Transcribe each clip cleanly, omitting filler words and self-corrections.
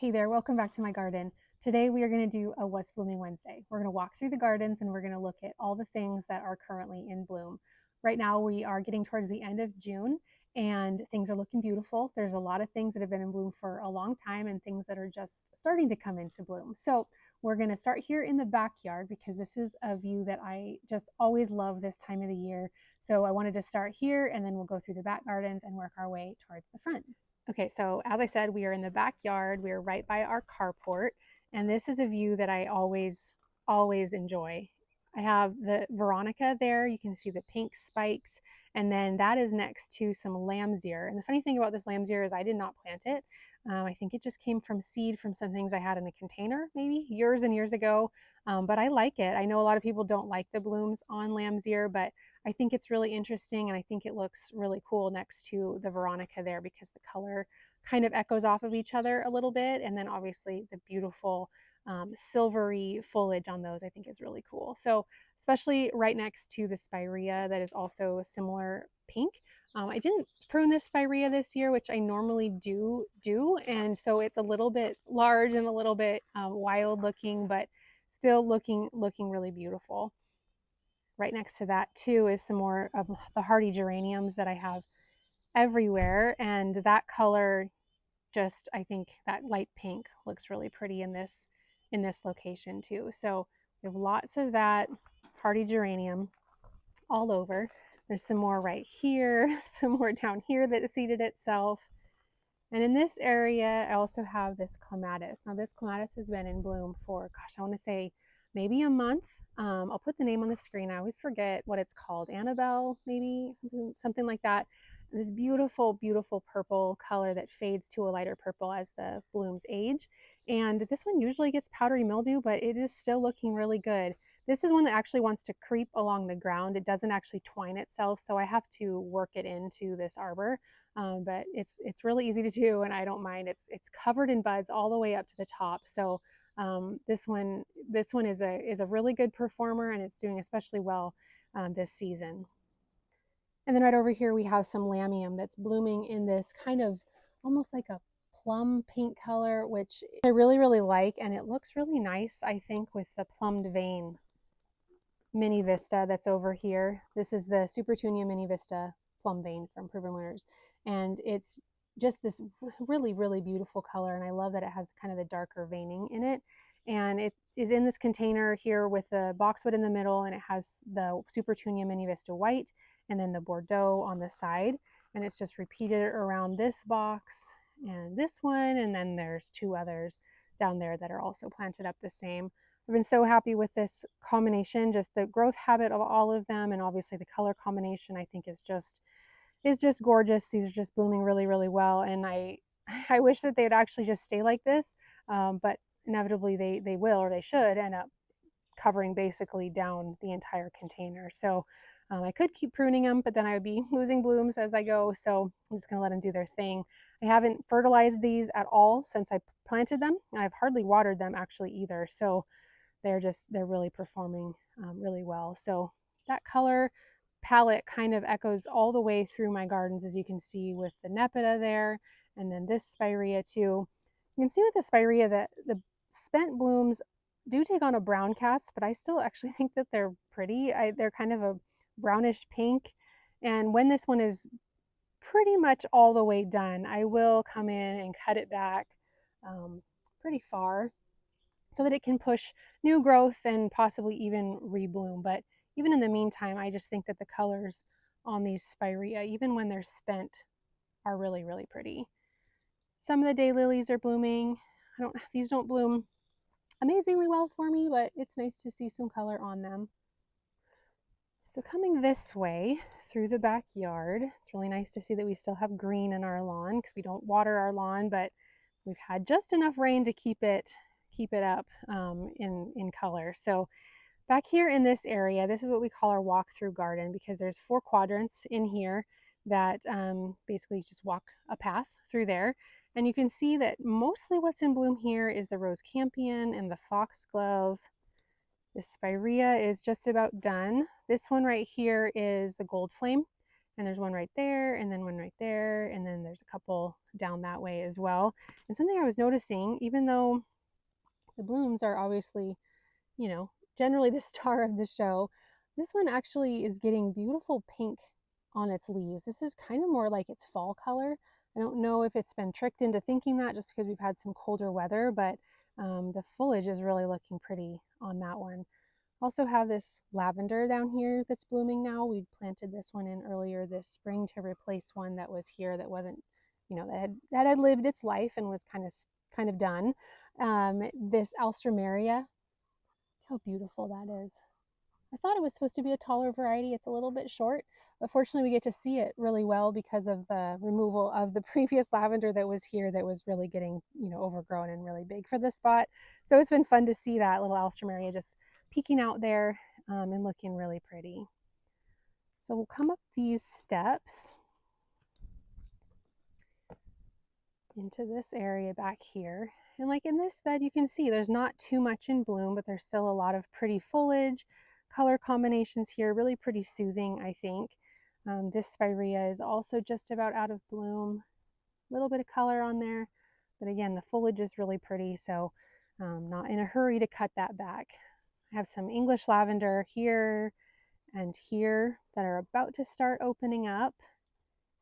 Hey there, welcome back to my garden. Today we are going to do a What's Blooming Wednesday. We're going to walk through the gardens and we're going to look at all the things that are currently in bloom. Right now we are getting towards the end of June and things are looking beautiful. There's a lot of things that have been in bloom for a long time and things that are just starting to come into bloom. So we're going to start here in the backyard because this is a view that I just always love this time of the year. So I wanted to start here and then we'll go through the back gardens and work our way towards the front. Okay, so as I said, we are in the backyard. We are right by our carport, and this is a view that I always enjoy. I have the Veronica there. You can see the pink spikes, and then that is next to some lambsyear. And the funny thing about this lambsyear is I did not plant it. I think it just came from seed from some things I had in a container, maybe years and years ago. But I like it. I know a lot of people don't like the blooms on lambsyear, but I think it's really interesting and I think it looks really cool next to the Veronica there because the color kind of echoes off of each other a little bit. And then obviously the beautiful silvery foliage on those I think is really cool. So especially right next to the spirea that is also a similar pink. I didn't prune this spirea this year, which I normally do, and so it's a little bit large and a little bit wild looking, but still looking really beautiful. Right next to that too is some more of the hardy geraniums that I have everywhere, and that color just, I think that light pink looks really pretty in this location too. So we have lots of that hardy geranium all over. There's some more right here, some more down here that seeded itself. And in this area, I also have this clematis. Now this clematis has been in bloom for, gosh, I want to say maybe a month. I'll put the name on the screen. I always forget what it's called. Annabelle, maybe, something like that. And this beautiful, beautiful purple color that fades to a lighter purple as the blooms age. And this one usually gets powdery mildew, but it is still looking really good. This is one that actually wants to creep along the ground. It doesn't actually twine itself, so I have to work it into this arbor. But it's really easy to do, and I don't mind. It's covered in buds all the way up to the top. So this one is a really good performer, and it's doing especially well this season. And then right over here we have some lamium that's blooming in this kind of almost like a plum pink color, which I really like, and it looks really nice, I think, with the plumbed vein mini vista that's over here. This is the Supertunia mini vista plum vein from Proven Winners, and it's just this really beautiful color, and I love that it has kind of the darker veining in it. And it is in this container here with the boxwood in the middle, and it has the Supertunia mini vista white and then the Bordeaux on the side, and it's just repeated around this box and this one, and then there's two others down there that are also planted up the same. I've been so happy with this combination, just the growth habit of all of them, and obviously the color combination I think is just gorgeous. These are just blooming really well, and I wish that they'd actually just stay like this, but inevitably they will, or they should end up covering basically down the entire container. So I could keep pruning them, but then I would be losing blooms as I go, so I'm just going to let them do their thing. I haven't fertilized these at all since I planted them, and I've hardly watered them actually either, so they're really performing really well. So that color palette kind of echoes all the way through my gardens, as you can see with the Nepeta there, and then this spirea too. You can see with the spirea that the spent blooms do take on a brown cast, but I still actually think that they're pretty. They're kind of a brownish pink, and when this one is pretty much all the way done, I will come in and cut it back pretty far so that it can push new growth and possibly even rebloom. But even in the meantime, I just think that the colors on these spirea, even when they're spent, are really pretty. Some of the daylilies are blooming. These don't bloom amazingly well for me, but it's nice to see some color on them. So coming this way through the backyard, it's really nice to see that we still have green in our lawn because we don't water our lawn, but we've had just enough rain to keep it up in color. So back here in this area, this is what we call our walk-through garden because there's 4 quadrants in here that basically just walk a path through there. And you can see that mostly what's in bloom here is the rose campion and the foxglove. The spirea is just about done. This one right here is the gold flame, And there's one right there, and then one right there, and then there's a couple down that way as well. And something I was noticing, even though the blooms are obviously, generally the star of the show, this one actually is getting beautiful pink on its leaves. This is kind of more like its fall color. I don't know if it's been tricked into thinking that just because we've had some colder weather, but the foliage is really looking pretty on that one. Also have this lavender down here that's blooming now. We planted this one in earlier this spring to replace one that was here that wasn't, that had lived its life and was kind of done. This alstroemeria, how beautiful that is. I thought it was supposed to be a taller variety. It's a little bit short, but fortunately we get to see it really well because of the removal of the previous lavender that was here that was really getting, overgrown and really big for this spot. So it's been fun to see that little alstroemeria just peeking out there and looking really pretty. So we'll come up these steps into this area back here. And like in this bed, you can see there's not too much in bloom, but there's still a lot of pretty foliage, color combinations here, really pretty soothing, I think. This spirea is also just about out of bloom. A little bit of color on there, but again, the foliage is really pretty, so not in a hurry to cut that back. I have some English lavender here and here that are about to start opening up.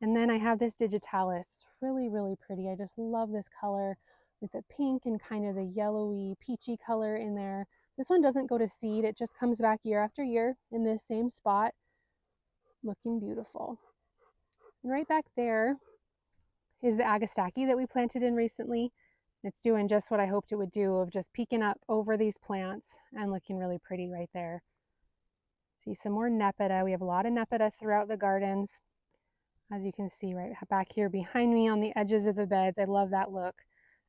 And then I have this digitalis. It's really, really pretty. I just love this color with the pink and kind of the yellowy, peachy color in there. This one doesn't go to seed. It just comes back year after year in this same spot, looking beautiful. And right back there is the agastaki that we planted in recently. It's doing just what I hoped it would do, of just peeking up over these plants and looking really pretty right there. See some more nepeta. We have a lot of nepeta throughout the gardens. As you can see right back here behind me on the edges of the beds, I love that look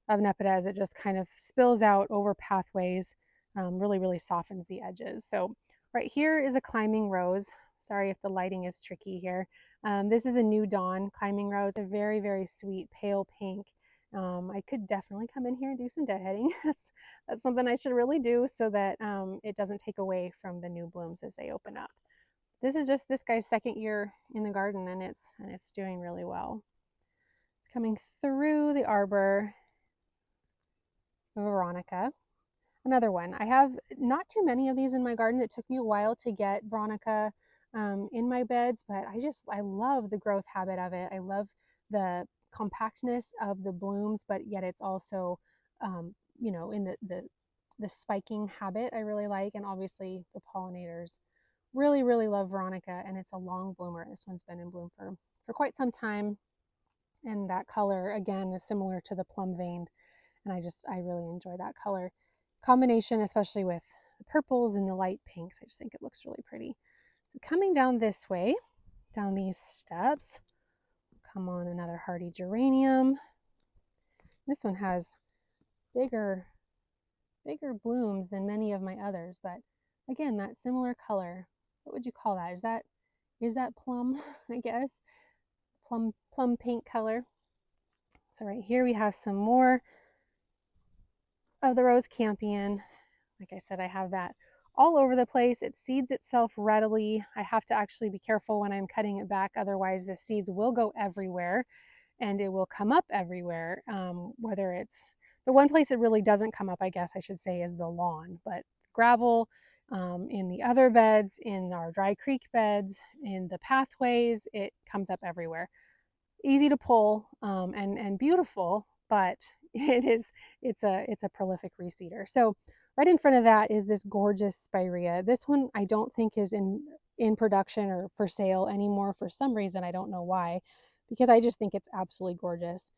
of nepeta as it just kind of spills out over pathways, really, really softens the edges. So right here is a climbing rose. Sorry if the lighting is tricky here. This is a New Dawn climbing rose, a very, very sweet pale pink. I could definitely come in here and do some deadheading. That's something I should really do so that it doesn't take away from the new blooms as they open up. This is just this guy's second year in the garden, and it's doing really well. It's coming through the arbor, Veronica. Another one. I have not too many of these in my garden. It took me a while to get Veronica in my beds, but I love the growth habit of it. I love the compactness of the blooms, but yet it's also, in the spiking habit I really like, and obviously the pollinators really, really love Veronica, and it's a long bloomer. This one's been in bloom for quite some time, and that color again is similar to the plum veined, and I really enjoy that color combination, especially with the purples and the light pinks. I just think it looks really pretty. So coming down this way, down these steps, come on, another hardy geranium. This one has bigger blooms than many of my others, but again, that similar color. What would you call that? Is that plum? I guess plum pink color. So right here we have some more of the rose campion. Like I said, I have that all over the place. It seeds itself readily. I have to actually be careful when I'm cutting it back, otherwise the seeds will go everywhere and it will come up everywhere. Whether it's the one place it really doesn't come up, I guess I should say, is the lawn, but gravel, in the other beds, in our dry creek beds, in the pathways, it comes up everywhere. Easy to pull and beautiful, but it's a prolific reseeder. So right in front of that is this gorgeous spirea. This one I don't think is in production or for sale anymore for some reason. I don't know why, because I just think it's absolutely gorgeous.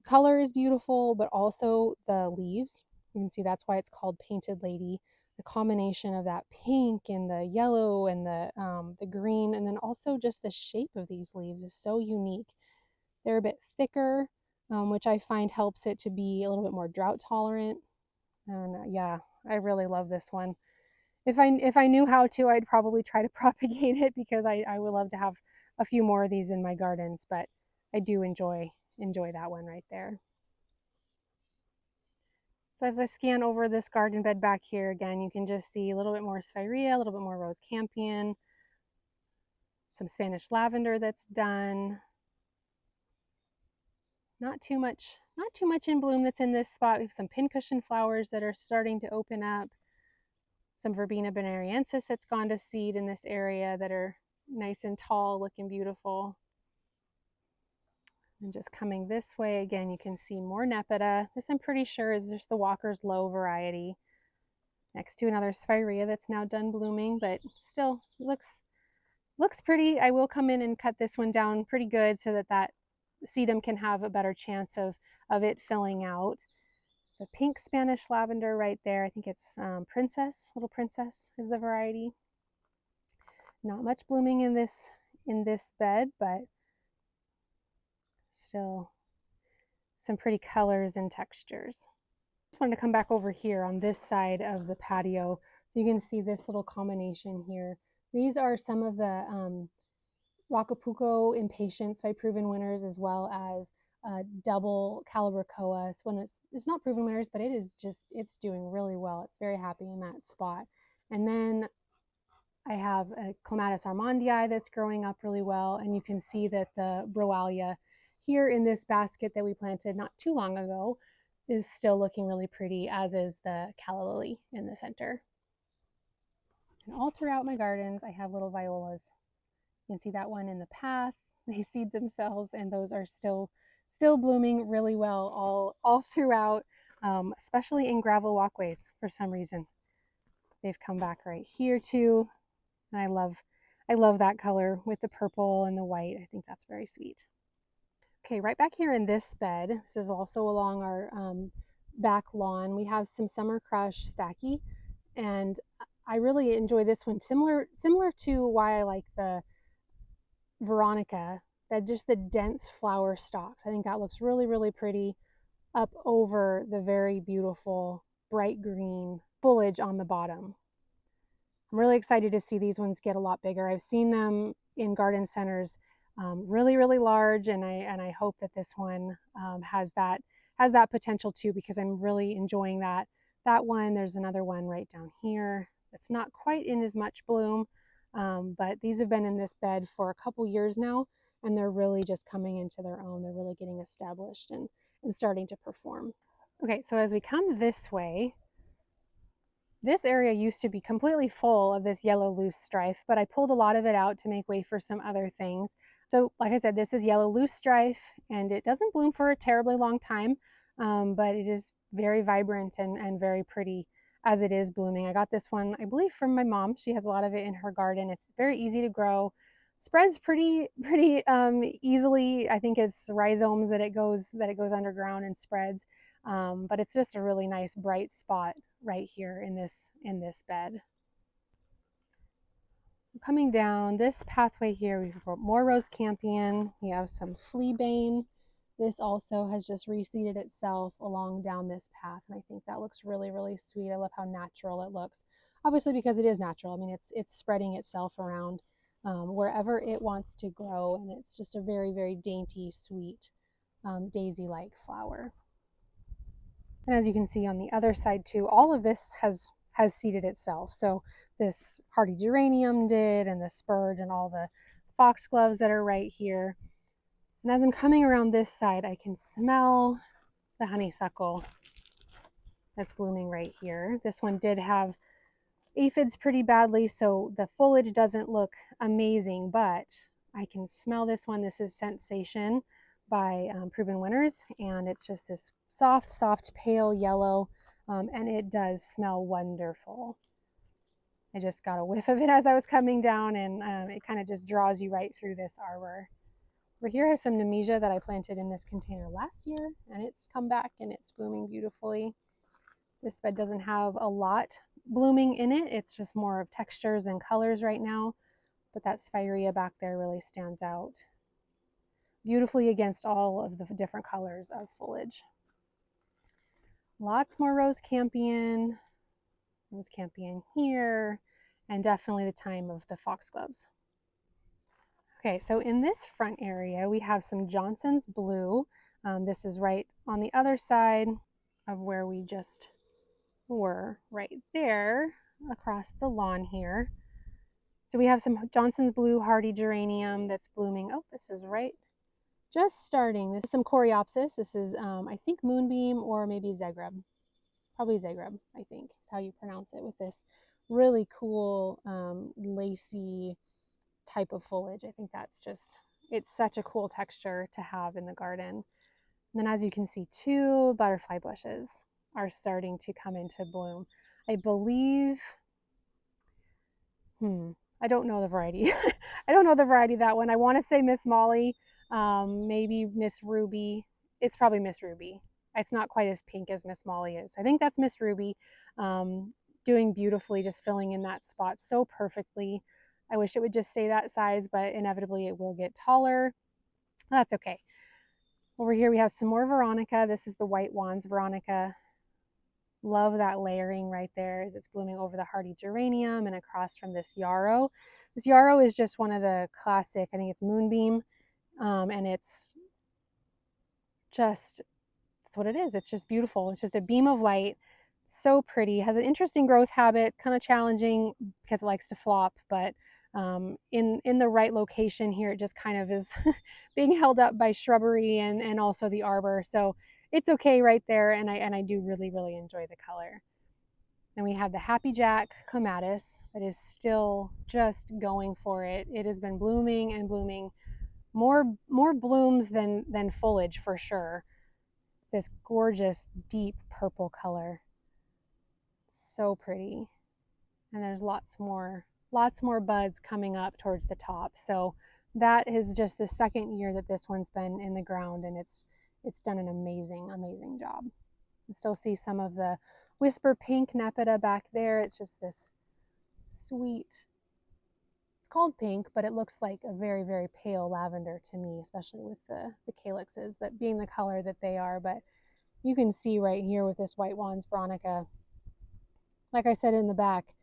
Color is beautiful, but also the leaves. You can see that's why it's called Painted Lady. The combination of that pink and the yellow and the green, and then also just the shape of these leaves is so unique. They're a bit thicker, which I find helps it to be a little bit more drought tolerant. And yeah, I really love this one. If I knew how to, I'd probably try to propagate it, because I would love to have a few more of these in my gardens, but I do enjoy that one right there. So as I scan over this garden bed back here, again, you can just see a little bit more spirea, a little bit more rose campion, Some Spanish lavender that's done. Not too much in bloom that's in this spot. We have some pincushion flowers that are starting to open up. Some Verbena bonariensis that's gone to seed in this area that are nice and tall, looking beautiful. And just coming this way, again, you can see more Nepeta. This I'm pretty sure is just the Walker's Low variety. Next to another Spirea that's now done blooming, but still looks pretty. I will come in and cut this one down pretty good so that that sedum can have a better chance of it filling out. It's a pink Spanish lavender right there. I think it's Little Princess is the variety. Not much blooming in this bed, but still some pretty colors and textures. Just wanted to come back over here on this side of the patio so you can see this little combination here. These are some of the Rocapuco Impatience by Proven Winners, as well as double caliber koa. It's not Proven Winners, but it's doing really well. It's very happy in that spot. And then I have a Clematis armandii that's growing up really well, and you can see that the Broalia here in this basket that we planted not too long ago is still looking really pretty, as is the calla lily in the center. And all throughout my gardens, I have little violas. You can see that one in the path. They seed themselves, and those are still blooming really well all throughout, especially in gravel walkways for some reason. They've come back right here too. And I love that color with the purple and the white. I think that's very sweet. Okay, right back here in this bed, this is also along our back lawn, we have some Summer Crush Stacky, and I really enjoy this one. Similar to why I like the Veronica, that just the dense flower stalks. I think that looks really, really pretty up over the very beautiful bright green foliage on the bottom. I'm really excited to see these ones get a lot bigger. I've seen them in garden centers really, really large, and I hope that this one has that potential too, because I'm really enjoying that one. There's another one right down here that's not quite in as much bloom, but these have been in this bed for a couple years now, and they're really just coming into their own. They're really getting established and starting to perform. Okay, so as we come this way, this area used to be completely full of this yellow loose strife, but I pulled a lot of it out to make way for some other things. So like I said, this is yellow loose strife, and it doesn't bloom for a terribly long time, but it is very vibrant and very pretty as it is blooming. I got this one, I believe, from my mom. She has a lot of it in her garden. It's very easy to grow. Spreads pretty easily. I think it's rhizomes that it goes underground and spreads. But it's just a really nice bright spot right here in this bed. Coming down this pathway here, we've got more rose campion. We have some fleabane. This also has just reseeded itself along down this path, and I think that looks really, really sweet. I love how natural it looks. Obviously, because it is natural. I mean, it's spreading itself around wherever it wants to grow, and it's just a very, very dainty, sweet daisy-like flower. And as you can see on the other side too, all of this has seeded itself. So this hardy geranium did, and the spurge, and all the foxgloves that are right here. And as I'm coming around this side, I can smell the honeysuckle that's blooming right here. This one did have aphids pretty badly, so the foliage doesn't look amazing, but I can smell this one. This is Sensation by Proven Winners, and it's just this soft pale yellow, and it does smell wonderful. I just got a whiff of it as I was coming down, and it kind of just draws you right through this arbor. Over here I have some Nemesia that I planted in this container last year, and it's come back and it's blooming beautifully. This bed doesn't have a lot blooming in it. It's just more of textures and colors right now, but that Spirea back there really stands out beautifully against all of the different colors of foliage. Lots more rose campion here, and definitely the time of the foxgloves. Okay, so in this front area, we have some Johnson's Blue. This is right on the other side of where we just were, right there across the lawn here. So we have some Johnson's Blue hardy geranium that's blooming. Oh, this is right, just starting. This is some Coreopsis. This is, I think, Moonbeam or maybe Zagreb. Probably Zagreb, I think is how you pronounce it, with this really cool lacy type of foliage. I think that's just, it's such a cool texture to have in the garden. And then as you can see, 2 butterfly bushes are starting to come into bloom. I believe, I don't know the variety. I don't know the variety of that one. I want to say Miss Molly, maybe Miss Ruby. It's probably Miss Ruby. It's not quite as pink as Miss Molly is. I think that's Miss Ruby, doing beautifully, just filling in that spot so perfectly. I wish it would just stay that size, but inevitably it will get taller. That's okay. Over here we have some more Veronica. This is the White Wands Veronica. Love that layering right there as it's blooming over the hardy geranium and across from this yarrow. This yarrow is just one of the classic, I think it's Moonbeam, and it's just, that's what it is. It's just beautiful. It's just a beam of light. So pretty. Has an interesting growth habit, kind of challenging because it likes to flop, but in the right location here, it just kind of is being held up by shrubbery and also the arbor. So it's okay right there, and I do really, really enjoy the color. And we have the Happy Jack clematis that is still just going for it. It has been blooming and blooming, more blooms than foliage for sure. This gorgeous deep purple color, so pretty. And there's lots more buds coming up towards the top. So that is just the second year that this one's been in the ground, and it's done an amazing job. You still see some of the whisper pink Nepeta back there. It's just this sweet, it's called pink, but it looks like a very pale lavender to me, especially with the calyxes, that being the color that they are. But you can see right here with this White Wands Veronica, like I said in the back,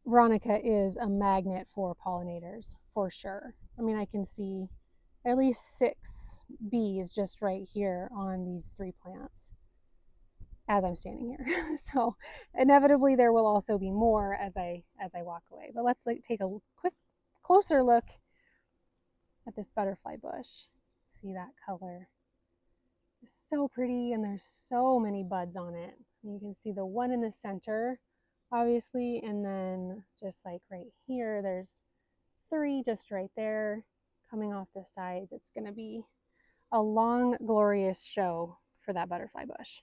Veronica is a magnet for pollinators, for sure. I mean, I can see at least 6 bees just right here on these 3 plants as I'm standing here. So inevitably there will also be more as I walk away. But let's take a quick closer look at this butterfly bush. See that color. It's so pretty, and there's so many buds on it. You can see the one in the center, obviously, and then just like right here, there's 3 just right there coming off the sides. It's going to be a long, glorious show for that butterfly bush.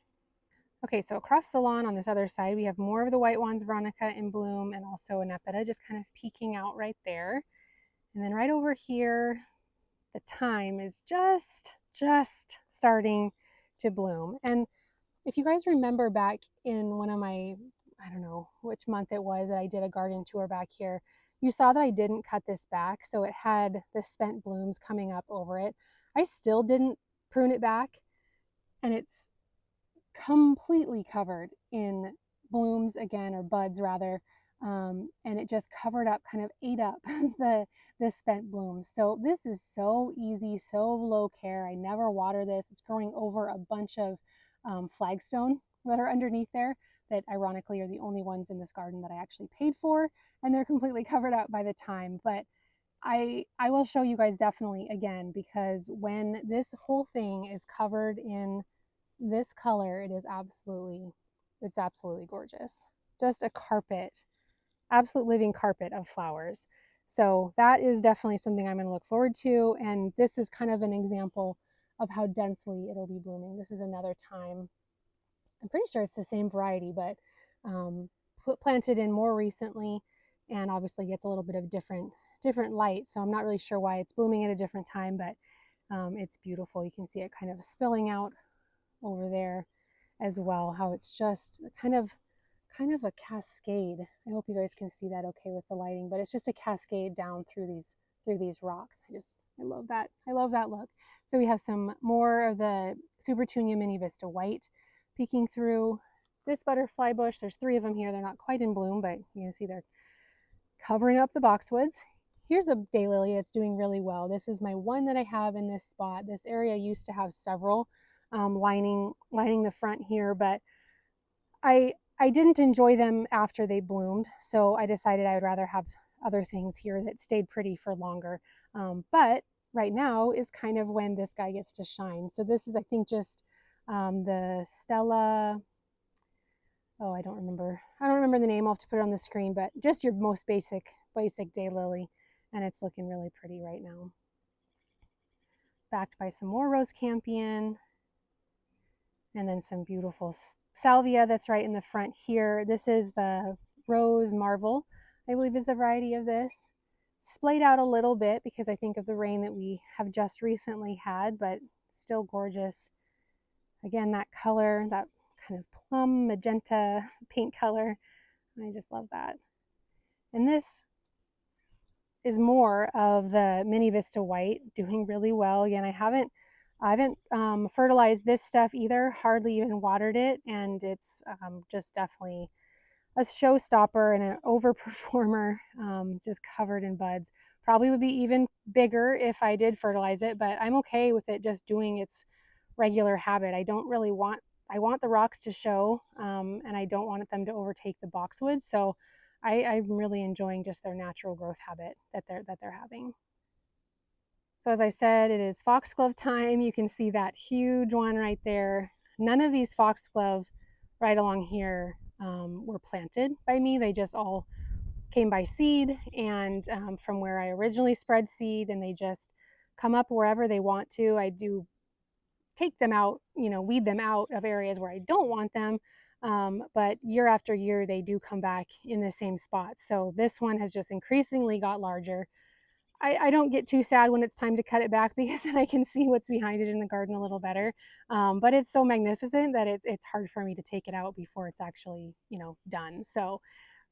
Okay, so across the lawn on this other side, we have more of the White Wands Veronica in bloom, and also a Nepeta just kind of peeking out right there. And then right over here, the thyme is just starting to bloom. And if you guys remember back in one of my, I don't know which month it was that I did a garden tour back here, you saw that I didn't cut this back, so it had the spent blooms coming up over it. I still didn't prune it back, and it's completely covered in blooms again, or buds rather, and it just covered up, kind of ate up the spent blooms. So this is so easy, so low care. I never water this. It's growing over a bunch of flagstone that are underneath there, that ironically are the only ones in this garden that I actually paid for, and they're completely covered up by the thyme. But I will show you guys definitely again, because when this whole thing is covered in this color, it's absolutely gorgeous. Just a carpet, absolute living carpet of flowers. So that is definitely something I'm going to look forward to. And this is kind of an example of how densely it'll be blooming. This is another thyme. I'm pretty sure it's the same variety, but planted in more recently, and obviously gets a little bit of different light. So I'm not really sure why it's blooming at a different time, but it's beautiful. You can see it kind of spilling out over there as well, how it's just kind of a cascade. I hope you guys can see that okay with the lighting, but it's just a cascade down through these rocks. I love that. I love that look. So we have some more of the Supertunia Mini Vista White peeking through this butterfly bush. There's 3 of them here. They're not quite in bloom, but you can see they're covering up the boxwoods. Here's a daylily that's doing really well. This is my one that I have in this spot. This area used to have several lining the front here, but I didn't enjoy them after they bloomed, so I decided I would rather have other things here that stayed pretty for longer. But right now is kind of when this guy gets to shine. So this is, I think, just the Stella. Oh, I don't remember. I don't remember the name. I'll have to put it on the screen, but just your most basic daylily, and it's looking really pretty right now. Backed by some more rose campion, and then some beautiful salvia that's right in the front here. This is the Rose Marvel, I believe is the variety of this. Splayed out a little bit because I think of the rain that we have just recently had, but still gorgeous. Again, that color, that kind of plum magenta pink color, I just love that. And this is more of the Mini Vista White, doing really well. Again, I haven't fertilized this stuff either, hardly even watered it, and it's just definitely a showstopper and an overperformer, just covered in buds. Probably would be even bigger if I did fertilize it, but I'm okay with it just doing its regular habit. I want the rocks to show, and I don't want them to overtake the boxwood. So I'm really enjoying just their natural growth habit that they're having. So as I said, it is foxglove time. You can see that huge one right there. None of these foxglove right along here were planted by me. They just all came by seed, and from where I originally spread seed, and they just come up wherever they want to. I do take them out, weed them out of areas where I don't want them. But year after year, they do come back in the same spot. So this one has just increasingly got larger. I don't get too sad when it's time to cut it back because then I can see what's behind it in the garden a little better. But it's so magnificent that it's hard for me to take it out before it's actually, done. So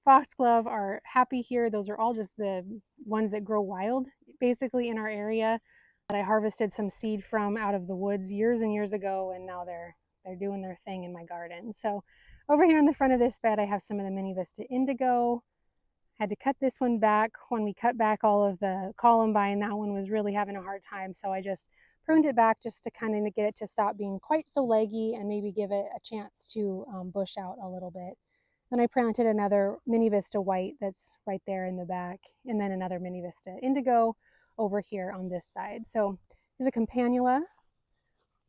foxglove are happy here. Those are all just the ones that grow wild, basically, in our area that I harvested some seed from out of the woods years and years ago, and now they're doing their thing in my garden. So over here in the front of this bed, I have some of the Mini Vista Indigo. Had to cut this one back. When we cut back all of the columbine, that one was really having a hard time, so I just pruned it back just to kind of get it to stop being quite so leggy and maybe give it a chance to bush out a little bit. Then I planted another Mini Vista White that's right there in the back, and then another Mini Vista Indigo over here on this side. So there's a campanula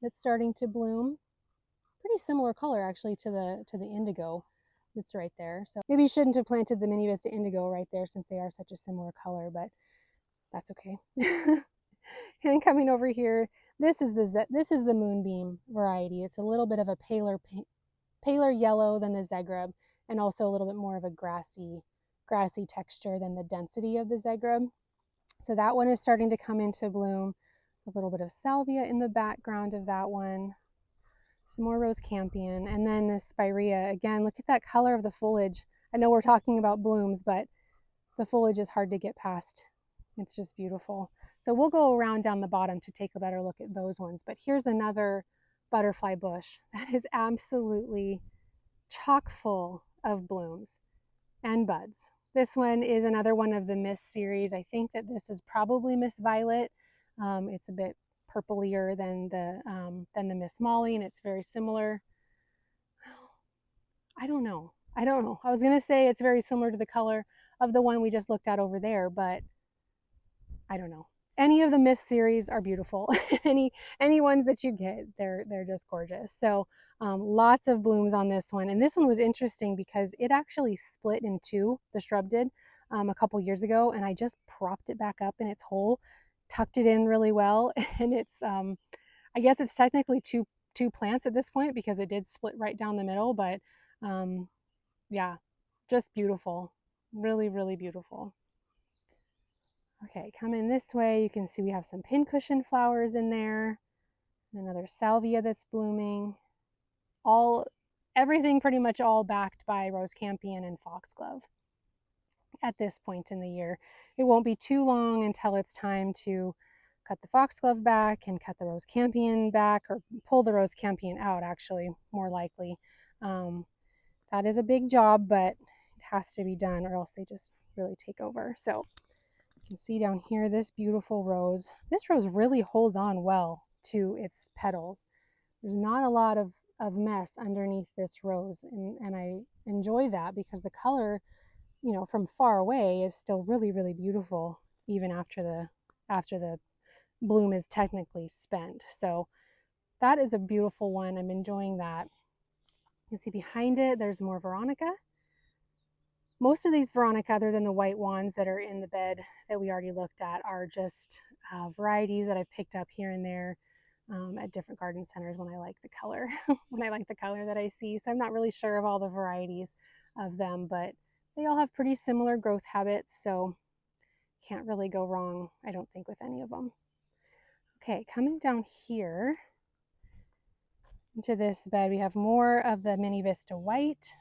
that's starting to bloom. Pretty similar color actually to the indigo that's right there. So maybe you shouldn't have planted the Mini Vista Indigo right there since they are such a similar color, but that's okay. And coming over here, this is the Moonbeam variety. It's a little bit of a paler yellow than the Zegreb, and also a little bit more of a grassy texture than the density of the Zegreb. So that one is starting to come into bloom. A little bit of salvia in the background of that one. Some more rose campion, and then the spirea. Again, look at that color of the foliage. I know we're talking about blooms, but the foliage is hard to get past. It's just beautiful. So we'll go around down the bottom to take a better look at those ones. But here's another butterfly bush that is absolutely chock full of blooms and buds. This one is another one of the Miss series. I think that this is probably Miss Violet. It's a bit purplier than the Miss Molly, and it's very similar. I don't know. I was gonna say it's very similar to the color of the one we just looked at over there, but I don't know. Any of the Miss series are beautiful. any ones that you get, they're just gorgeous. So lots of blooms on this one, and this one was interesting because it actually split in two. The shrub did a couple years ago, and I just propped it back up in its hole, tucked it in really well, and it's I guess it's technically two plants at this point because it did split right down the middle, but yeah, just beautiful. Really, really beautiful. Okay, coming this way, you can see we have some pincushion flowers in there, another salvia that's blooming. Everything pretty much all backed by rose campion and foxglove at this point in the year. It won't be too long until it's time to cut the foxglove back and cut the rose campion back, or pull the rose campion out, actually, more likely. That is a big job, but it has to be done or else they just really take over. So you can see down here this beautiful rose. This rose really holds on well to its petals. There's not a lot of mess underneath this rose, and I enjoy that because the color you know, from far away is still really, really beautiful, even after the bloom is technically spent. So that is a beautiful one. I'm enjoying that. You can see behind it, there's more Veronica. Most of these Veronica, other than the white ones that are in the bed that we already looked at, are just varieties that I've picked up here and there at different garden centers when I like the color, when I like the color that I see. So I'm not really sure of all the varieties of them, but they all have pretty similar growth habits, so can't really go wrong, I don't think, with any of them. Okay, coming down here into this bed, we have more of the Mini Vista White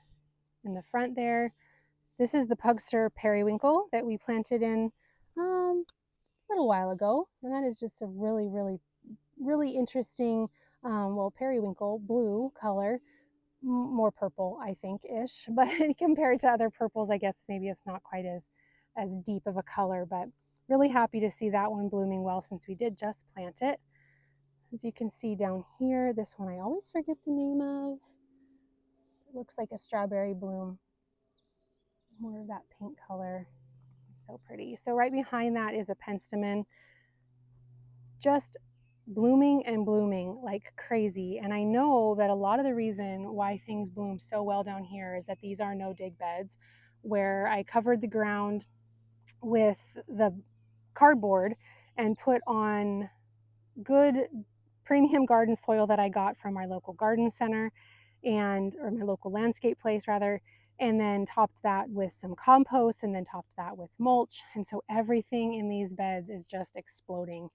in the front there. This is the Pugster Periwinkle that we planted in a little while ago, and that is just a really, really, really interesting, well, periwinkle blue color, more purple, I think, ish, but compared to other purples, I guess maybe it's not quite as deep of a color, but really happy to see that one blooming well since we did just plant it. As you can see down here, this one I always forget the name of. It looks like a strawberry bloom. More of that pink color. It's so pretty. So right behind that is a penstemon, just blooming and blooming like crazy. And I know that a lot of the reason why things bloom so well down here is that these are no dig beds, where I covered the ground with the cardboard and put on good premium garden soil that I got from my local garden center or my local landscape place rather, and then topped that with some compost and then topped that with mulch. And so everything in these beds is just exploding,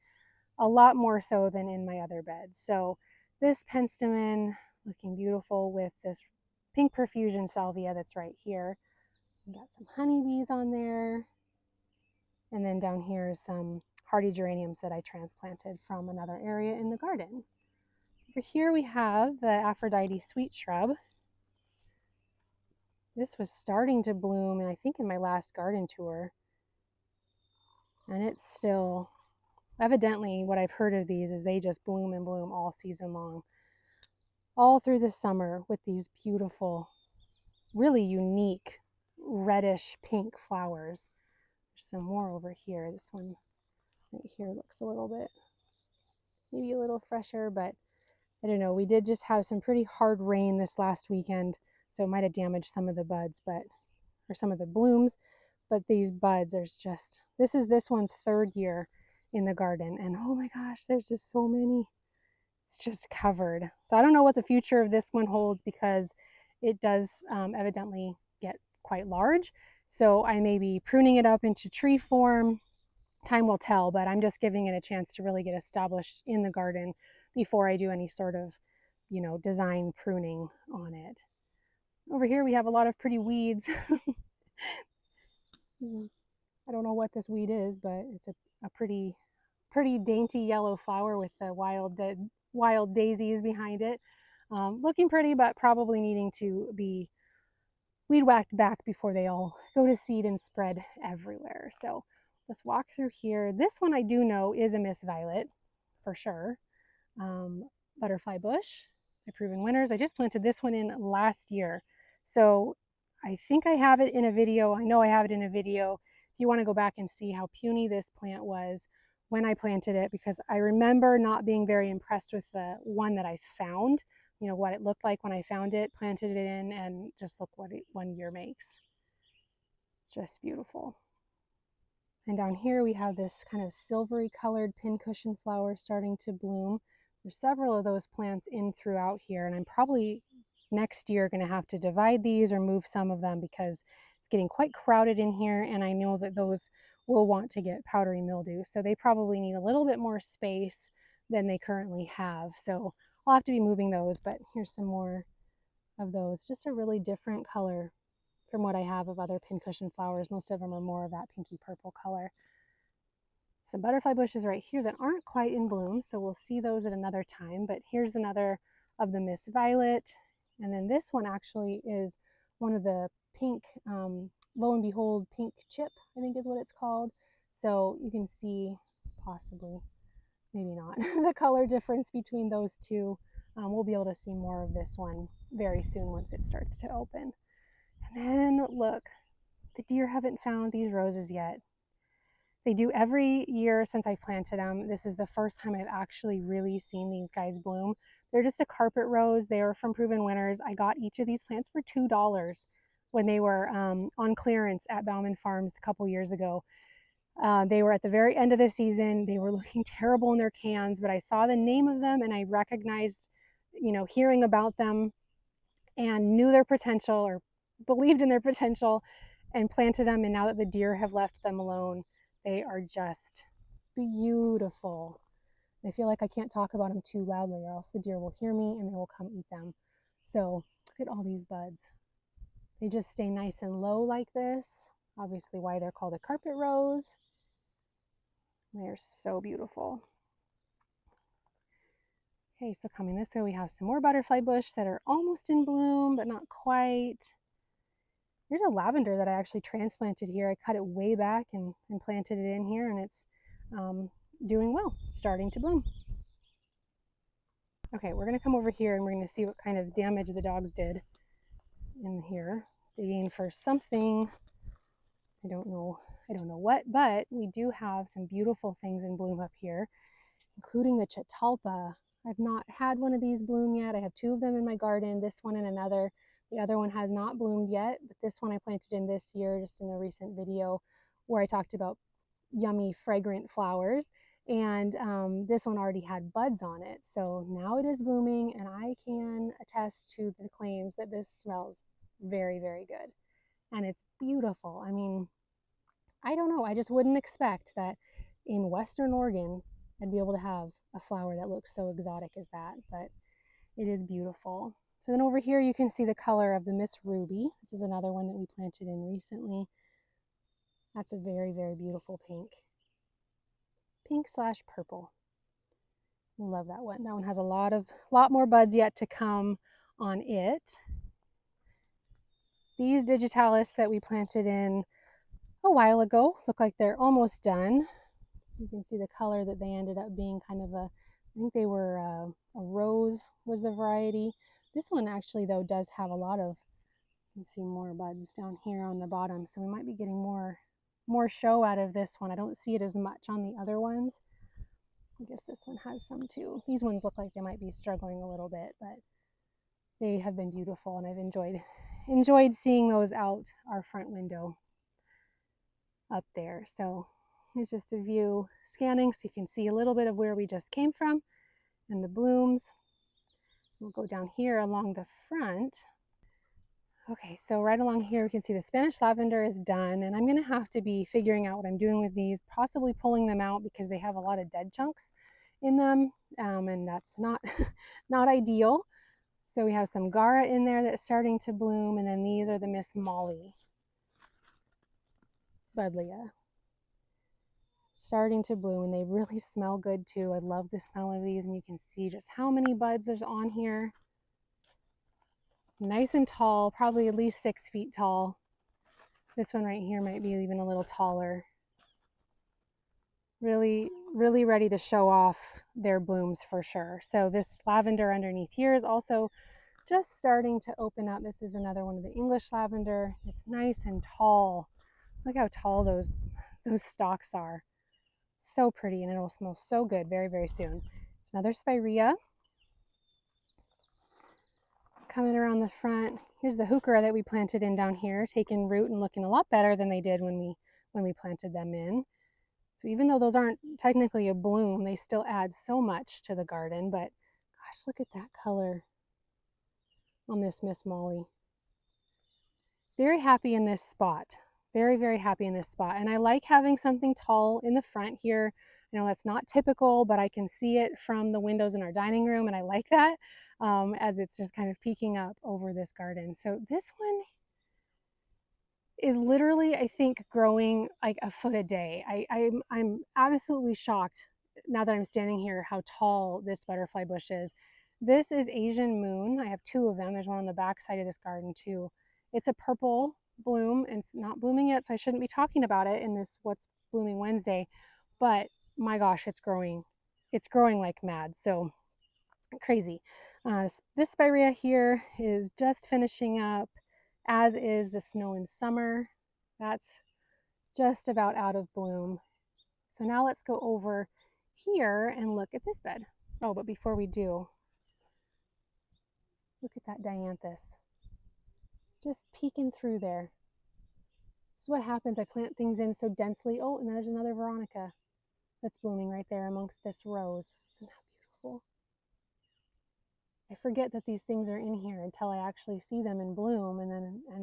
a lot more so than in my other beds. So this penstemon looking beautiful with this pink profusion salvia that's right here. We got some honeybees on there. And then down here is some hardy geraniums that I transplanted from another area in the garden. Over here we have the Aphrodite sweet shrub. This was starting to bloom, and I think in my last garden tour. And it's still, evidently what I've heard of these is they just bloom and bloom all season long. All through the summer with these beautiful, really unique reddish pink flowers. There's some more over here. This one right here looks a little bit, maybe a little fresher, but I don't know. We did just have some pretty hard rain this last weekend, so it might have damaged some of the buds, or some of the blooms, but these buds, this is this one's third year in the garden, and oh my gosh, there's just so many. It's just covered. So I don't know what the future of this one holds because it does evidently get quite large. So I may be pruning it up into tree form. Time will tell, but I'm just giving it a chance to really get established in the garden before I do any sort of, design pruning on it. Over here we have a lot of pretty weeds. I don't know what this weed is, but it's a pretty dainty yellow flower with the wild daisies behind it. Looking pretty, but probably needing to be weed whacked back before they all go to seed and spread everywhere. So let's walk through here. This one I do know is a Miss Violet for sure. Butterfly bush, my proven winners. I just planted this one in last year. So I think I have it in a video. I know I have it in a video. If you want to go back and see how puny this plant was when I planted it, because I remember not being very impressed with the one that I found, what it looked like when I found it, planted it in, and just look what it 1 year makes. It's just beautiful. And down here we have this kind of silvery colored pincushion flower starting to bloom. There's several of those plants in throughout here, and I'm probably next year going to have to divide these or move some of them because it's getting quite crowded in here, and I know that those will want to get powdery mildew. So they probably need a little bit more space than they currently have. So I'll have to be moving those, but here's some more of those. Just a really different color from what I have of other pincushion flowers. Most of them are more of that pinky purple color. Some butterfly bushes right here that aren't quite in bloom, so we'll see those at another time. But here's another of the Miss Violet. And then this one actually is one of the pink, lo and behold, pink chip, I think is what it's called. So you can see possibly, maybe not, the color difference between those two. We'll be able to see more of this one very soon once it starts to open. And then look, The deer haven't found these roses yet. They do every year since I planted them. This is the first time I've actually really seen these guys bloom. They're just a carpet rose. They are from Proven Winners. I got each of these plants for $2 when they were on clearance at Bauman Farms a couple years ago. They were at the very end of the season. They were looking terrible in their cans, but I saw the name of them and I recognized, hearing about them and knew their potential or believed in their potential and planted them. And now that the deer have left them alone, they are just beautiful. I feel like I can't talk about them too loudly or else the deer will hear me and they will come eat them. So look at all these buds. They just stay nice and low like this. Obviously why they're called a carpet rose. They are so beautiful. Okay, so coming this way, we have some more butterfly bush that are almost in bloom, but not quite. There's a lavender that I actually transplanted here. I cut it way back and planted it in here, and it's doing well, starting to bloom. Okay, we're gonna come over here and we're gonna see what kind of damage the dogs did in here, digging for something. I don't know what, but we do have some beautiful things in bloom up here, including the chatalpa. I've not had one of these bloom yet. I have two of them in my garden, this one and another. The other one has not bloomed yet, but this one I planted in this year, just in a recent video where I talked about yummy, fragrant flowers. And this one already had buds on it. So now it is blooming, and I can attest to the claims that this smells very, very good. And it's beautiful. I mean, I don't know. I just wouldn't expect that in Western Oregon I'd be able to have a flower that looks so exotic as that, but it is beautiful. So then over here you can see the color of the Miss Ruby. This is another one that we planted in recently. That's a very, very beautiful pink. Pink/purple. Love that one. That one has a lot more buds yet to come on it. These digitalis that we planted in a while ago look like they're almost done. You can see the color that they ended up being, kind of I think they were a rose was the variety. This one actually though does have a lot of, you can see more buds down here on the bottom, so we might be getting more show out of this one. I don't see it as much on the other ones. I guess this one has some too. These ones look like they might be struggling a little bit, but they have been beautiful, and I've enjoyed seeing those out our front window up there. So here's just a view scanning so you can see a little bit of where we just came from and the blooms. We'll go down here along the front. Okay, so right along here we can see the Spanish lavender is done, and I'm going to have to be figuring out what I'm doing with these, possibly pulling them out because they have a lot of dead chunks in them, and that's not not ideal. So we have some Gara in there that's starting to bloom, and then these are the Miss Molly Buddleia. Starting to bloom, and they really smell good too. I love the smell of these, and you can see just how many buds there's on here. Nice and tall, probably at least 6 feet tall. This one right here might be even a little taller. Really, really ready to show off their blooms for sure. So this lavender underneath here is also just starting to open up. This is another one of the English lavender. It's nice and tall. Look how tall those stalks are. So pretty, and it'll smell so good very, very soon. It's another spirea. Coming around the front, here's the heuchera that we planted in down here, taking root and looking a lot better than they did when we planted them in. So even though those aren't technically a bloom, they still add so much to the garden. But gosh, look at that color on this Miss Molly. Very happy in this spot. Very, very happy in this spot. And I like having something tall in the front here. I know that's not typical, but I can see it from the windows in our dining room, and I like that as it's just kind of peeking up over this garden. So this one is literally, I think, growing like a foot a day. I'm absolutely shocked now that I'm standing here how tall this butterfly bush is. This is Asian Moon. I have two of them. There's one on the back side of this garden too. It's a purple bloom, and it's not blooming yet, so I shouldn't be talking about it in this What's Blooming Wednesday, but my gosh, it's growing like mad. So crazy. This spirea here is just finishing up, as is the Snow in Summer. That's just about out of bloom. So now let's go over here and look at this bed. Oh, but before we do, look at that dianthus. Just peeking through there. This is what happens. I plant things in so densely. Oh, and there's another Veronica that's blooming right there amongst this rose. Isn't that beautiful? I forget that these things are in here until I actually see them in bloom, and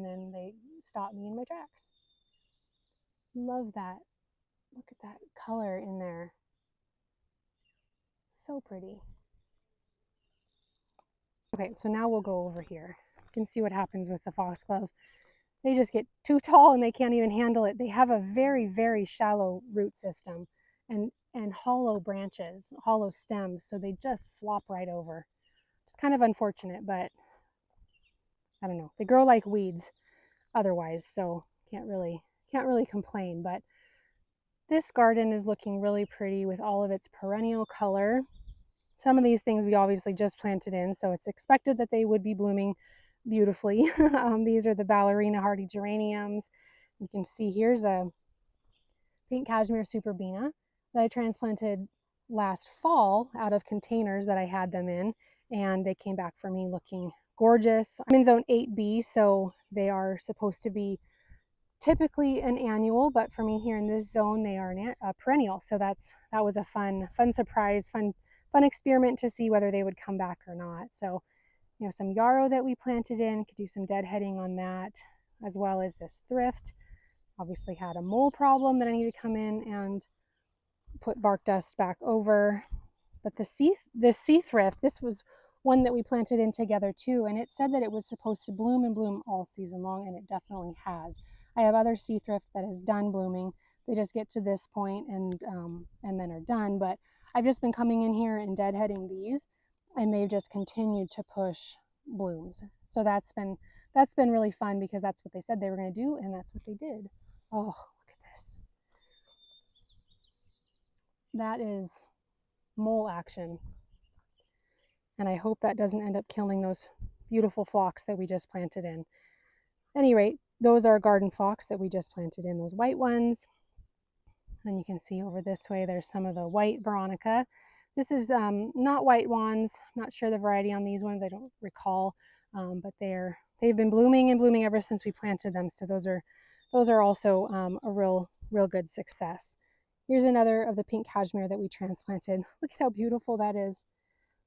then they stop me in my tracks. Love that. Look at that color in there. So pretty. Okay, so now we'll go over here. You can see what happens with the foxglove. They just get too tall and they can't even handle it. They have a very, very shallow root system and hollow branches, hollow stems, so they just flop right over. It's kind of unfortunate, but I don't know. They grow like weeds otherwise, so can't really complain. But this garden is looking really pretty with all of its perennial color. Some of these things we obviously just planted in, so it's expected that they would be blooming beautifully. These are the ballerina hardy geraniums. You can see here's a pink cashmere superbena that I transplanted last fall out of containers that I had them in, and they came back for me looking gorgeous. I'm in zone 8B, so they are supposed to be typically an annual, but for me here in this zone, they are a perennial. So that was a fun surprise, fun experiment to see whether they would come back or not. So, you know, some yarrow that we planted in, could do some deadheading on that, as well as this thrift. Obviously had a mole problem that I need to come in and put bark dust back over. But this sea thrift, this was one that we planted in together too, and it said that it was supposed to bloom and bloom all season long, and it definitely has. I have other sea thrift that is done blooming. They just get to this point and then are done. But I've just been coming in here and deadheading these, and they've just continued to push blooms. So that's been really fun because that's what they said they were going to do, and that's what they did. Oh, look at this. That is mole action. And I hope that doesn't end up killing those beautiful phlox that we just planted in. At any rate, those are garden phlox that we just planted in, those white ones. And you can see over this way, there's some of the white Veronica. This is not white wands. I'm not sure the variety on these ones. I don't recall, but they've been blooming and blooming ever since we planted them. So those are also a real good success. Here's another of the pink cashmere that we transplanted. Look at how beautiful that is.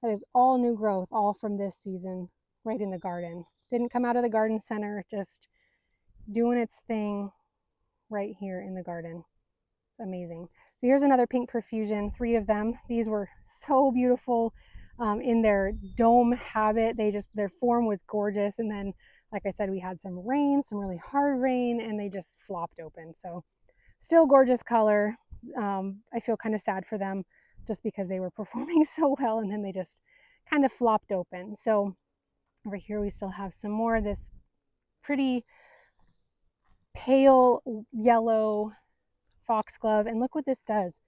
That is all new growth, all from this season, right in the garden. Didn't come out of the garden center, just doing its thing right here in the garden. It's amazing. So here's another pink profusion, 3 of them. These were so beautiful in their dome habit. Their form was gorgeous. And then, like I said, we had some rain, some really hard rain, and they just flopped open. So still gorgeous color. I feel kind of sad for them just because they were performing so well, and then they just kind of flopped open. So over here we still have some more of this pretty pale yellow foxglove, and look what this does.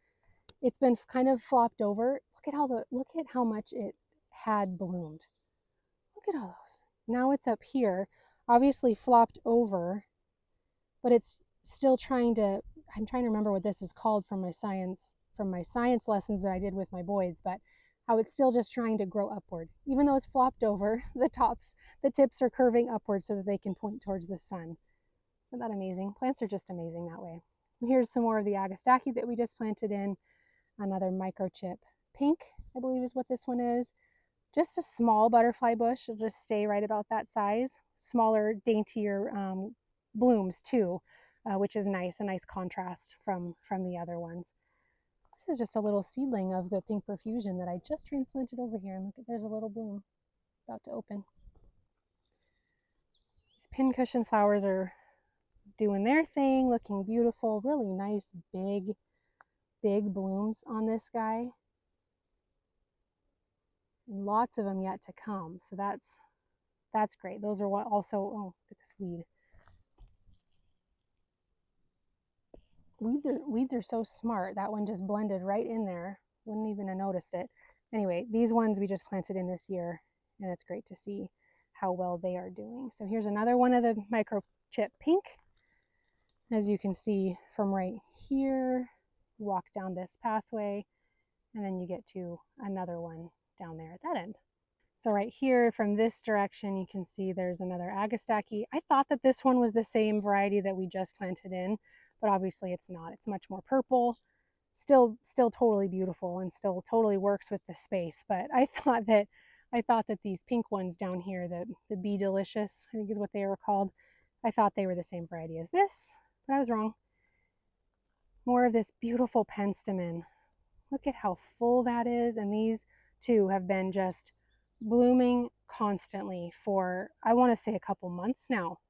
It's been kind of flopped over. Look at how much it had bloomed. Look at all those. Now it's up here, obviously flopped over, but it's still trying to, I'm trying to remember what this is called from my science lessons that I did with my boys, but how it's still just trying to grow upward. Even though it's flopped over, the tips are curving upward so that they can point towards the sun. Isn't that amazing? Plants are just amazing that way. And here's some more of the Agastache that we just planted in. Another microchip pink, I believe is what this one is. Just a small butterfly bush. It'll just stay right about that size. Smaller, daintier blooms too, which is nice, a nice contrast from the other ones. This is just a little seedling of the pink profusion that I just transplanted over here. And look at, there's a little bloom about to open. These pincushion flowers are doing their thing, looking beautiful. Really nice, big blooms on this guy. And lots of them yet to come. So that's great. Those are what also, oh, look at this weed. Weeds are so smart. That one just blended right in there. Wouldn't even have noticed it. Anyway, these ones we just planted in this year, and it's great to see how well they are doing. So here's another one of the microchip pink. As you can see from right here, walk down this pathway, and then you get to another one down there at that end. So right here from this direction, you can see there's another Agastache. I thought that this one was the same variety that we just planted in, but obviously it's not. It's much more purple, still totally beautiful and still totally works with the space. But I thought that these pink ones down here, the Be Delicious, I think is what they were called, I thought they were the same variety as this, but I was wrong. More of this beautiful penstemon. Look at how full that is, and these two have been just blooming constantly for, I want to say, a couple months now.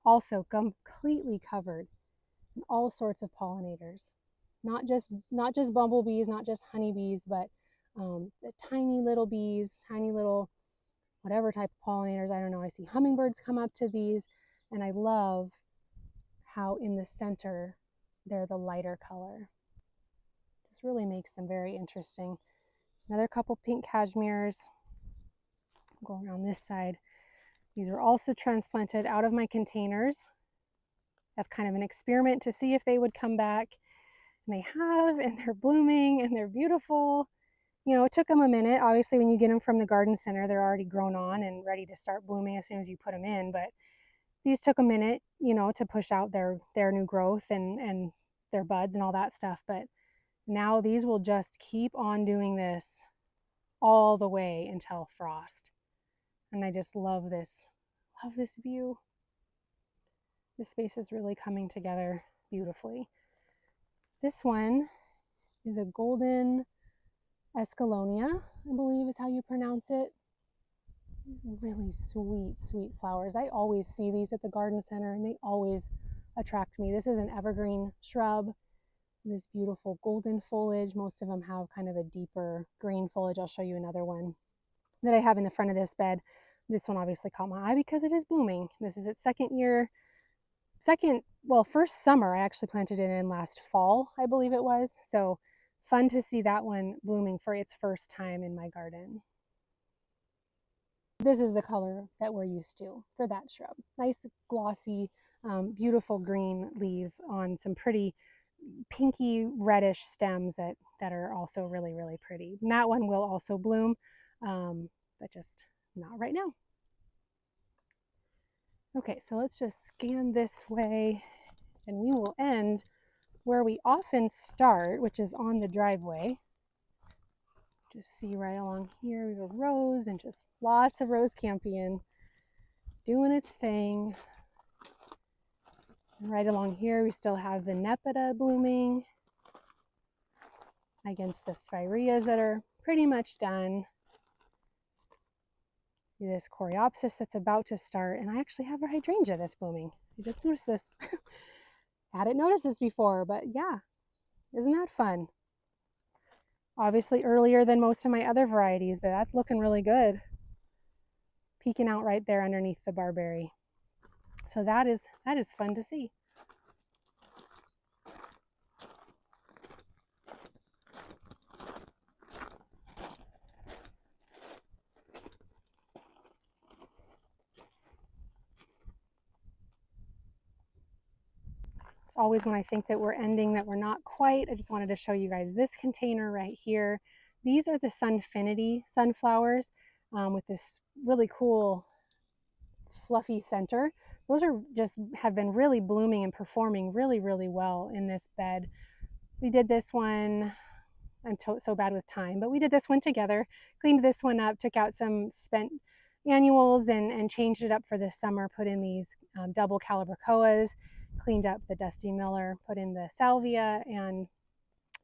Also completely covered in all sorts of pollinators, not just bumblebees, not just honeybees, but the tiny little bees, tiny little whatever type of pollinators. I don't know. I see hummingbirds come up to these, and I love how in the center they're the lighter color. This really makes them very interesting. There's another couple pink cashmeres. Go around this side. These were also transplanted out of my containers as kind of an experiment to see if they would come back. And they have, and they're blooming, and they're beautiful. You know, it took them a minute. Obviously, when you get them from the garden center, they're already grown on and ready to start blooming as soon as you put them in. But these took a minute, you know, to push out their new growth and their buds and all that stuff. But now these will just keep on doing this all the way until frost. And I just love this view. This space is really coming together beautifully. This one is a golden escallonia, I believe is how you pronounce it. Really sweet flowers. I always see these at the garden center and they always attract me. This is an evergreen shrub. This beautiful golden foliage. Most of them have kind of a deeper green foliage. I'll show you another one that I have in the front of this bed. This one obviously caught my eye because it is blooming. This is its first summer. I actually planted it in last fall, I believe it was. So fun to see that one blooming for its first time in my garden. This is the color that we're used to for that shrub. Nice, glossy, beautiful green leaves on some pretty pinky reddish stems that are also really, really pretty. And that one will also bloom, but just not right now. Okay, so let's just scan this way and we will end where we often start, which is on the driveway. Just see right along here, we have a rose and just lots of rose campion doing its thing. And right along here, we still have the nepeta blooming against the spireas that are pretty much done. This coreopsis that's about to start, and I actually have a hydrangea that's blooming. I just noticed this. I hadn't noticed this before, but yeah, isn't that fun? Obviously earlier than most of my other varieties, but that's looking really good. Peeking out right there underneath the barberry. So that is fun to see. Always when I think that we're ending, that we're not quite. I just wanted to show you guys this container right here. These are the Sunfinity sunflowers with this really cool fluffy center. Those are just have been really blooming and performing really, really well in this bed. We did this one, I'm so bad with time, but we did this one together, cleaned this one up, took out some spent annuals and changed it up for this summer, put in these double calibrachoas, cleaned up the Dusty Miller, put in the salvia and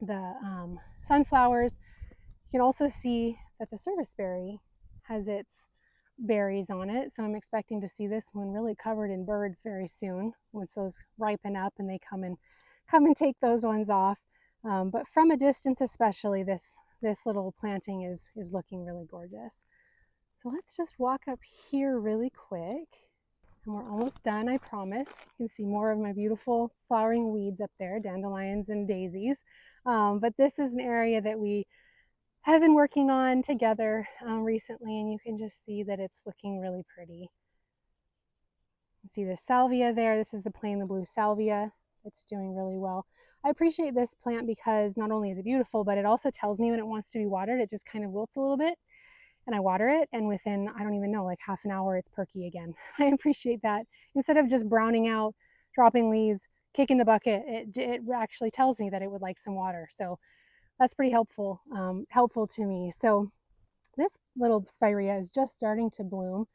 the sunflowers. You can also see that the serviceberry has its berries on it, so I'm expecting to see this one really covered in birds very soon once those ripen up and they come and take those ones off. But from a distance especially, this little planting is looking really gorgeous. So let's just walk up here really quick. And we're almost done, I promise. You can see more of my beautiful flowering weeds up there, dandelions and daisies. But this is an area that we have been working on together recently, and you can just see that it's looking really pretty. You can see the salvia there. This is the plain the blue salvia. It's doing really well. I appreciate this plant because not only is it beautiful, but it also tells me when it wants to be watered. It just kind of wilts a little bit and I water it, and within, I don't even know, like half an hour, it's perky again. I appreciate that. Instead of just browning out, dropping leaves, kicking the bucket, it actually tells me that it would like some water. So that's pretty helpful to me. So this little spirea is just starting to bloom.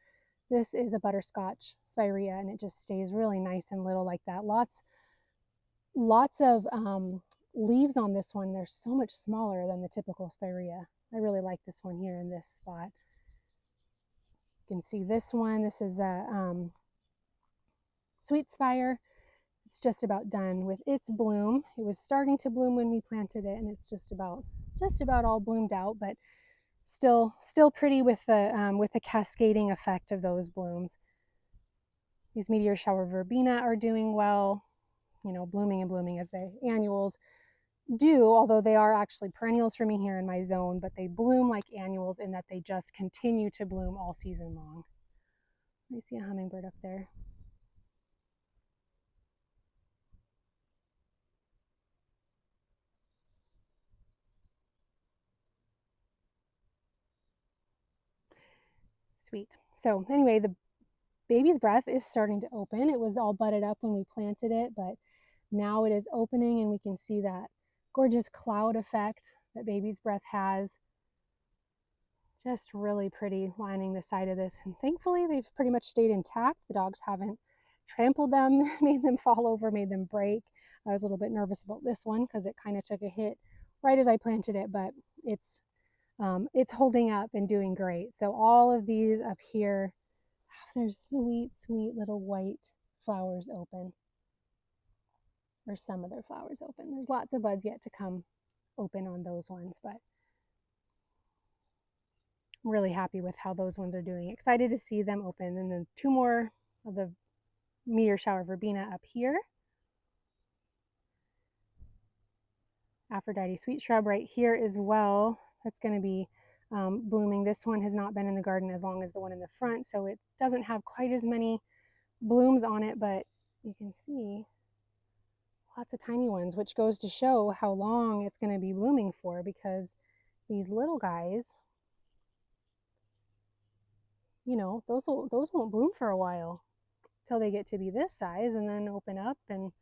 This is a butterscotch spirea, and it just stays really nice and little like that. Lots of leaves on this one. They're so much smaller than the typical spirea. I really like this one here in this spot. You can see this one. This is a sweet spire. It's just about done with its bloom. It was starting to bloom when we planted it, and it's just about all bloomed out, but still pretty with the cascading effect of those blooms. These meteor shower verbena are doing well, you know, blooming and blooming as the annuals do, although they are actually perennials for me here in my zone, but they bloom like annuals in that they just continue to bloom all season long. I see a hummingbird up there. Sweet. So anyway, the baby's breath is starting to open. It was all budded up when we planted it, but now it is opening, and we can see that gorgeous cloud effect that baby's breath has. Just really pretty lining the side of this. And thankfully, they've pretty much stayed intact. The dogs haven't trampled them, made them fall over, made them break. I was a little bit nervous about this one because it kind of took a hit right as I planted it, but it's holding up and doing great. So all of these up here, there's sweet, sweet little white flowers open, or some of their flowers open. There's lots of buds yet to come open on those ones, but I'm really happy with how those ones are doing. Excited to see them open. And then two more of the meteor shower verbena up here. Aphrodite sweet shrub right here as well. That's going to be blooming. This one has not been in the garden as long as the one in the front, so it doesn't have quite as many blooms on it, but you can see lots of tiny ones, which goes to show how long it's going to be blooming for, because these little guys, you know, those won't bloom for a while till they get to be this size and then open up. And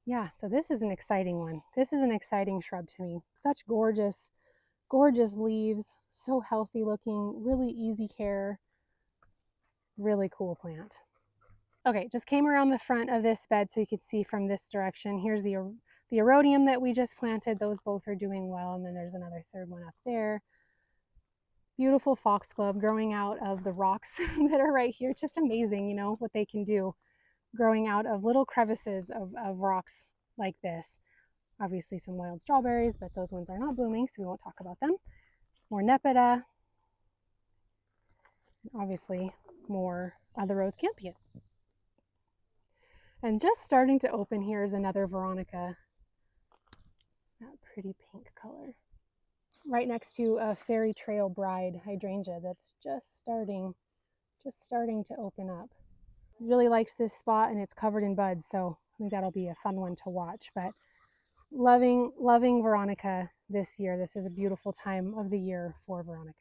yeah, so this is an exciting one. This is an exciting shrub to me. Such gorgeous leaves, so healthy looking, really easy care, really cool plant. Okay, just came around the front of this bed so you could see from this direction. Here's the erodium that we just planted. Those both are doing well, and then there's another third one up there. Beautiful foxglove growing out of the rocks that are right here. Just amazing, you know, what they can do growing out of little crevices of rocks like this. Obviously some wild strawberries, but those ones are not blooming, so we won't talk about them. More nepeta, and obviously more other rose campion. And just starting to open here is another Veronica, that pretty pink color. Right next to a Fairy Trail Bride hydrangea that's just starting to open up. Really likes this spot, and it's covered in buds, so I think that'll be a fun one to watch. But loving Veronica this year. This is a beautiful time of the year for Veronica.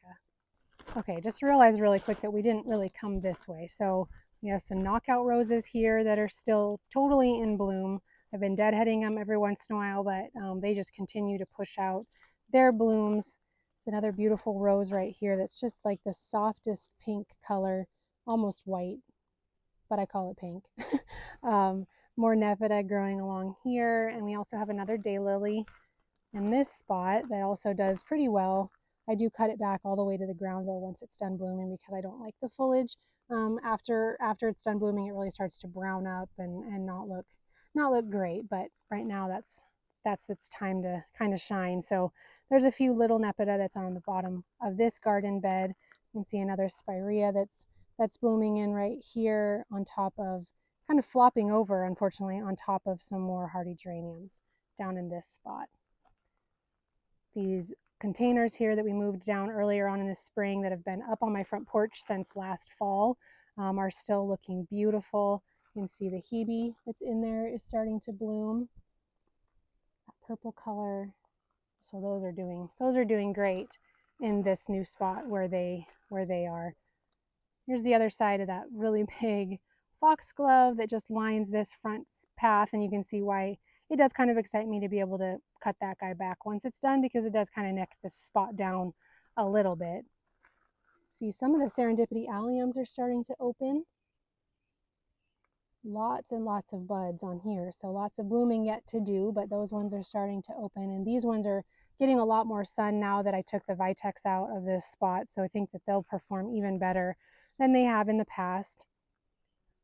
Okay, just realized really quick that we didn't really come this way. So we have some knockout roses here that are still totally in bloom. I've been deadheading them every once in a while, but they just continue to push out their blooms. There's another beautiful rose right here that's just like the softest pink color, almost white, but I call it pink. More nepeta growing along here, and we also have another daylily in this spot that also does pretty well. I do cut it back all the way to the ground though once it's done blooming, because I don't like the foliage. After it's done blooming, it really starts to brown up and not look great. But right now that's its time to kind of shine. So there's a few little nepeta that's on the bottom of this garden bed. You can see another spirea that's blooming in right here on top of, kind of flopping over, unfortunately, on top of some more hardy geraniums down in this spot. These containers here that we moved down earlier on in the spring that have been up on my front porch since last fall are still looking beautiful. You can see the hebe that's in there is starting to bloom. That purple color. So those are doing great in this new spot where they are. Here's the other side of that really big foxglove that just lines this front path, and you can see why it does kind of excite me to be able to cut that guy back once it's done, because it does kind of neck this spot down a little bit. See, some of the serendipity alliums are starting to open. Lots and lots of buds on here, so lots of blooming yet to do, but those ones are starting to open, and these ones are getting a lot more sun now that I took the vitex out of this spot, so I think that they'll perform even better than they have in the past.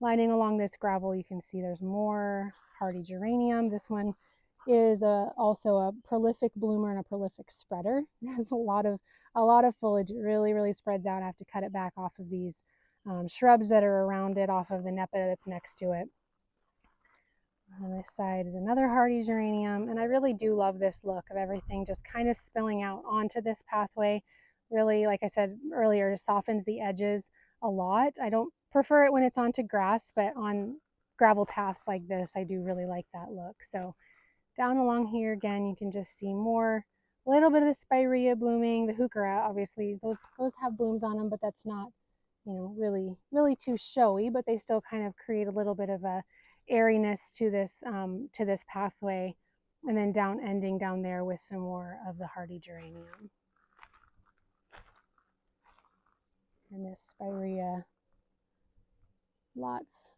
Lining along this gravel, you can see there's more hardy geranium. This one is also a prolific bloomer and a prolific spreader. It has a lot of foliage. It really spreads out. I have to cut it back off of these shrubs that are around it, off of the nepeta that's next to it. On this side is another hardy geranium, and I really do love this look of everything just kind of spilling out onto this pathway. Really, like I said earlier, softens the edges a lot. I don't prefer it when it's onto grass, but on gravel paths like this, I do really like that look. So down along here again, you can just see more, a little bit of the spirea blooming. The heuchera, obviously, those have blooms on them, but that's not, you know, really too showy, but they still kind of create a little bit of a airiness to this pathway. And then ending down there with some more of the hardy geranium. And this spirea, lots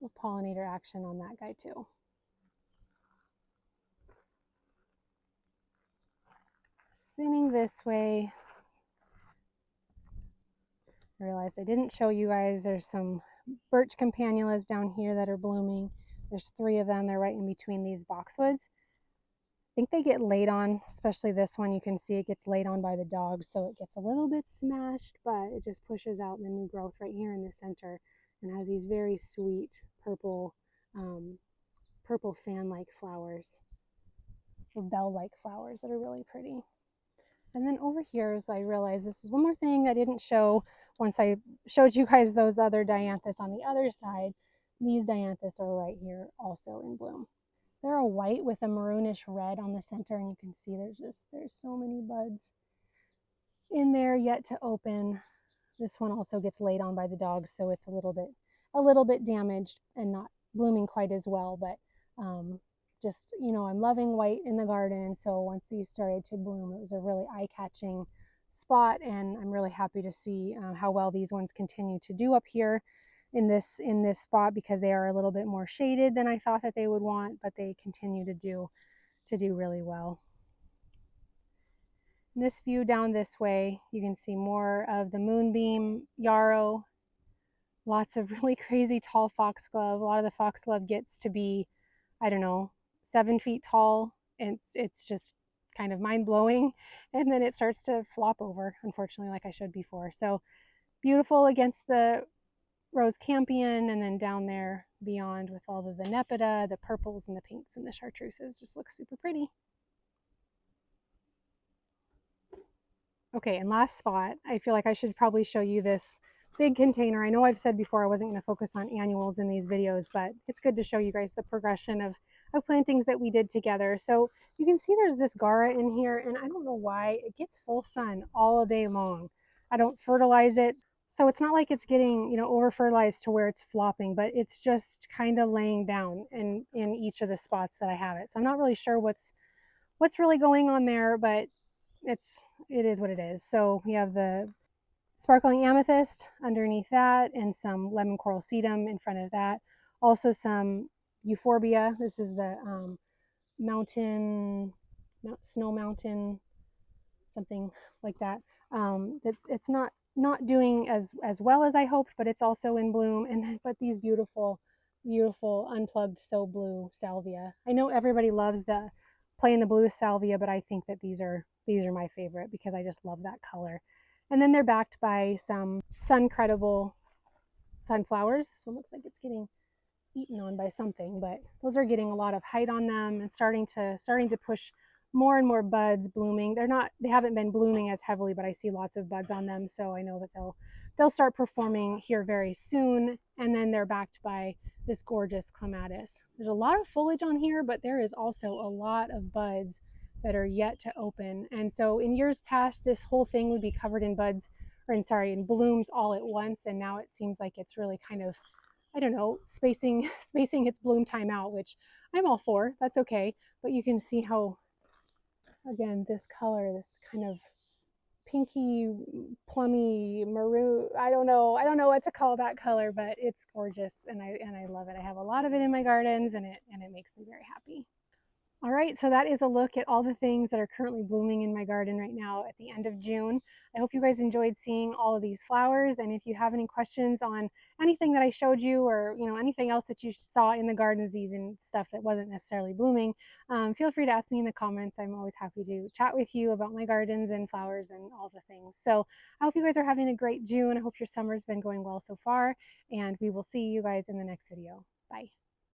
of pollinator action on that guy too. Spinning this way, I realized I didn't show you guys, there's some birch campanulas down here that are blooming. There's 3 of them. They're right in between these boxwoods. I think they get laid on, especially this one. You can see it gets laid on by the dogs, so it gets a little bit smashed, but it just pushes out the new growth right here in the center and has these very sweet purple fan-like flowers, or bell-like flowers that are really pretty. And then over here, as I realized, this is one more thing I didn't show once I showed you guys those other dianthus on the other side. These dianthus are right here also in bloom. They're a white with a maroonish red on the center, and you can see there's so many buds in there yet to open. This one also gets laid on by the dogs, so it's a little bit damaged and not blooming quite as well, but just, you know, I'm loving white in the garden, and so once these started to bloom, it was a really eye-catching spot, and I'm really happy to see how well these ones continue to do up here in this spot, because they are a little bit more shaded than I thought that they would want, but they continue to do really well. In this view down this way, you can see more of the moonbeam yarrow, lots of really crazy tall foxglove. A lot of the foxglove gets to be, I don't know, 7 feet tall, and it's just kind of mind-blowing, and then it starts to flop over, unfortunately, like I showed before. So beautiful against the rose campion, and then down there beyond with all of the nepeta, the purples and the pinks and the chartreuses, just looks super pretty. Okay, and last spot, I feel like I should probably show you this big container. I know I've said before I wasn't going to focus on annuals in these videos, but it's good to show you guys the progression of plantings that we did together. So you can see there's this Gara in here, and I don't know why. It gets full sun all day long. I don't fertilize it, so it's not like it's getting, you know, over fertilized to where it's flopping, but it's just kind of laying down in each of the spots that I have it. So I'm not really sure what's really going on there, but it is what it is. So we have the sparkling amethyst underneath that, and some lemon coral sedum in front of that. Also some euphorbia. This is the snow mountain, something like that. It's not doing as well as I hoped, but it's also in bloom. And but these beautiful unplugged so blue salvia. I know everybody loves the plain the blue salvia, but I think that these are my favorite because I just love that color. And then they're backed by some sun credible sunflowers. This one looks like it's getting eaten on by something, but those are getting a lot of height on them and starting to push more and more buds blooming. They haven't been blooming as heavily, but I see lots of buds on them, so I know that they'll start performing here very soon. And then they're backed by this gorgeous clematis. There's a lot of foliage on here, but there is also a lot of buds that are yet to open. And so in years past, this whole thing would be covered in buds, or in blooms all at once. And now it seems like it's really kind of, I don't know, spacing its bloom time out, which I'm all for. That's okay. But you can see how, again, this color, this kind of pinky, plummy, maroon. I don't know what to call that color, but it's gorgeous, and I love it. I have a lot of it in my gardens, and it makes me very happy. All right, so that is a look at all the things that are currently blooming in my garden right now at the end of June. I hope you guys enjoyed seeing all of these flowers, and if you have any questions on anything that I showed you, or anything else that you saw in the gardens, even stuff that wasn't necessarily blooming, feel free to ask me in the comments. I'm always happy to chat with you about my gardens and flowers and all the things. So I hope you guys are having a great June. I hope your summer's been going well so far, and we will see you guys in the next video. Bye.